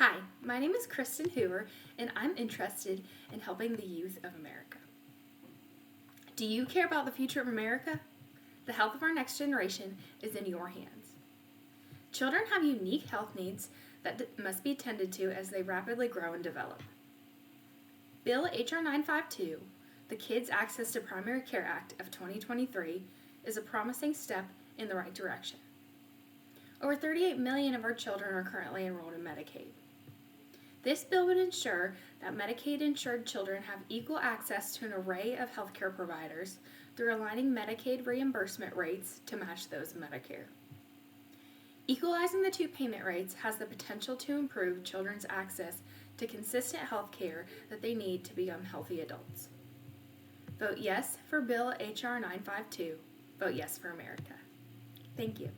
Hi, my name is Kristin Hoover, and I'm interested in helping the youth of America. Do you care about the future of America? The health of our next generation is in your hands. Children have unique health needs that must be tended to as they rapidly grow and develop. Bill H.R. 952, the Kids Access to Primary Care Act of 2023, is a promising step in the right direction. Over 38 million of our children are currently enrolled in Medicaid. This bill would ensure that Medicaid-insured children have equal access to an array of healthcare providers through aligning Medicaid reimbursement rates to match those of Medicare. Equalizing the two payment rates has the potential to improve children's access to consistent health care that they need to become healthy adults. Vote yes for Bill H.R. 952. Vote yes for America. Thank you.